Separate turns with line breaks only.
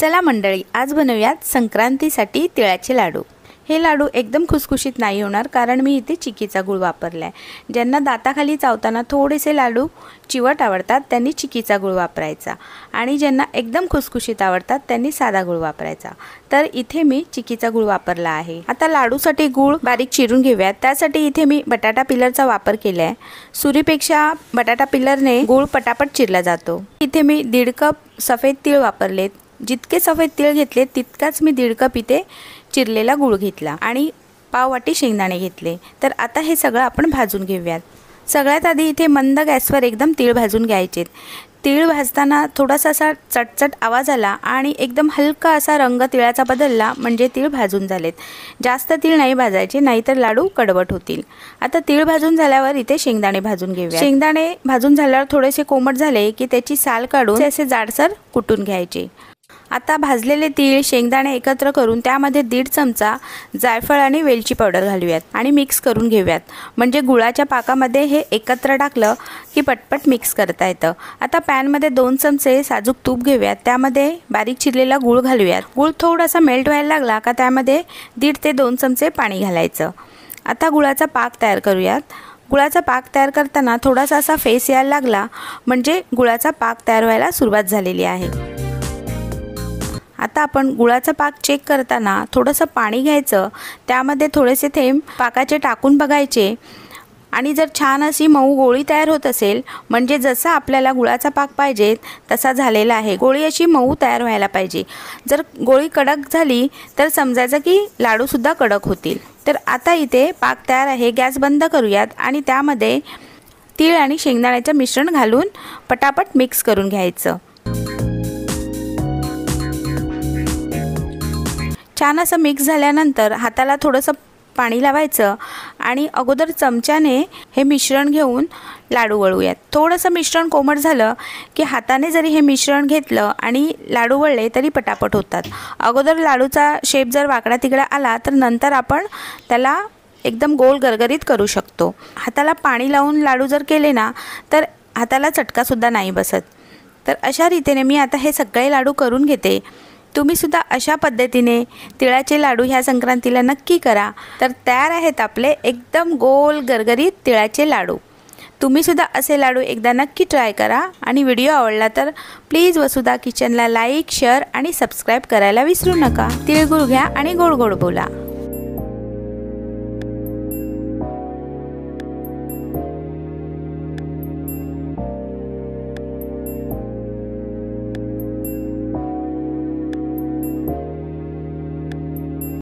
चला मंडळी, आज बनवूयात संक्रांतीसाठी तिळाचे लाडू। हे लाडू एकदम खुसखुशीत नाही होणार कारण मी इथे चिकीचा गुळ वापरलाय। ज्यांना दाताखाली चावताना थोडेसे लाडू चिवट आवडतात त्यांनी चिकीचा गुळ वापरायचा आणि ज्यांना एकदम खुसखुशीत आवडतात त्यांनी साधा गुळ वापरायचा। तर इथे मी चिकीचा गुळ वापरला आहे। आता लाडूसाठी गुळ बारीक चिरून घेऊयात। त्यासाठी इथे मी बटाटा पिलरचा वापर केलाय। सुरीपेक्षा बटाटा पिलरने गुळ पटापट चिरला जातो। इथे मी 1.5 कप सफेद तीळ वापरलेत। जितके सफेद तीळ घेतले तितकाच मी 1.5 कप इथे चिरलेला गुळ घेतला आणि पाव वाटी शेंगदाणे घेतले। तर आता हे सगळं आपण भाजून घेऊयात। सगळ्यात आधी इथे मंद गॅसवर एकदम तीळ भाजून घ्यायचे। तीळ भाजताना थोडासा असा चटचट आवाज आला आणि एकदम हलका असा रंग तिळाचा बदलला म्हणजे तीळ भाजून झालेत। जास्त तीळ नाही भाजायचे, नाहीतर लाडू कडवट होतील। आता तीळ भाजून झाल्यावर इथे शेंगदाणे भाजून घेऊया। शेंगदाणे भाजून झाल्यावर थोडेसे कोमट झाले की त्याची साल काढून असे जाडसर कुटून घ्यायचे। आता भाजलेले तीळ शेंगदाणे एकत्र करून त्यामध्ये 1.5 चमचा जायफळ आणि वेलची पावडर घालूयात आणि मिक्स करून घेऊयात। म्हणजे गुळाच्या पाकामध्ये हे एकत्र टाकलं की पटपट मिक्स करता येतं। आता पॅन मध्ये 2 चमचे साजूक तूप घेऊयात। त्यामध्ये बारीक चिरलेला गुळ घालूयात। गुळ थोडासा मेल्ट व्हायला लागला का त्यामध्ये 1.5 ते 2 चमचे पाणी घालायचं। आता गुळाचा पाक तयार करूयात। गुळाचा पाक तयार करताना थोडासा असा फेस यायला लागला म्हणजे गुळाचा पाक तयार व्हायला सुरुवात झालेली आहे। आता आपण गुळाचा पाक चेक करताना थोडंसं पाणी घ्यायचं, त्यामध्ये थोडेसे थेंब पाकाचे टाकून बघायचे आणि जर छान अशी मऊ गोळी तयार होत असेल म्हणजे जसा आपल्याला गुळाचा पाक पाहिजे तसा झालेला आहे। गोळी अशी मऊ तयार व्हायला पाहिजे। जर गोळी कडक झाली तर समजायचं की लाडू सुद्धा कडक होतील। तर आता इथे पाक तयार आहे। गॅस बंद करूयात आणि त्यामध्ये तीळ आणि शेंगदाण्याचं मिश्रण घालून पटापट मिक्स करून घ्यायचं। छान असं मिक्स झाल्यानंतर हाताला थोडंसं पाणी लावायचं आणि अगोदर चमच्याने हे मिश्रण घेऊन लाडू वळूयात। थोडंसं मिश्रण कोमट झालं की हाताने जरी हे मिश्रण घेतलं आणि लाडू वळले तरी पटापट होतात। अगोदर लाडूचा शेप जर वाकडा तिकडा आला तर नंतर आपण त्याला एकदम गोल गरगरीत करू शकतो। हाताला पाणी लावून लाडू जर केले ना तर हाताला चटकासुद्धा नाही बसत। तर अशा रीतीने मी आता हे सगळे लाडू करून घेते। तुम्ही सुद्धा अशा पद्धतीने तिळाचे लाडू ह्या संक्रांतीला नक्की करा। तर तयार आहेत आपले एकदम गोल गरगरीत तिळाचे लाडू। तुम्ही सुद्धा असे लाडू एकदा नक्की ट्राय करा आणि व्हिडिओ आवडला तर प्लीज वसुधा किचनला लाईक, शेअर आणि सबस्क्राईब करायला विसरू नका। तिळगुळ घ्या आणि गोड गोड बोला।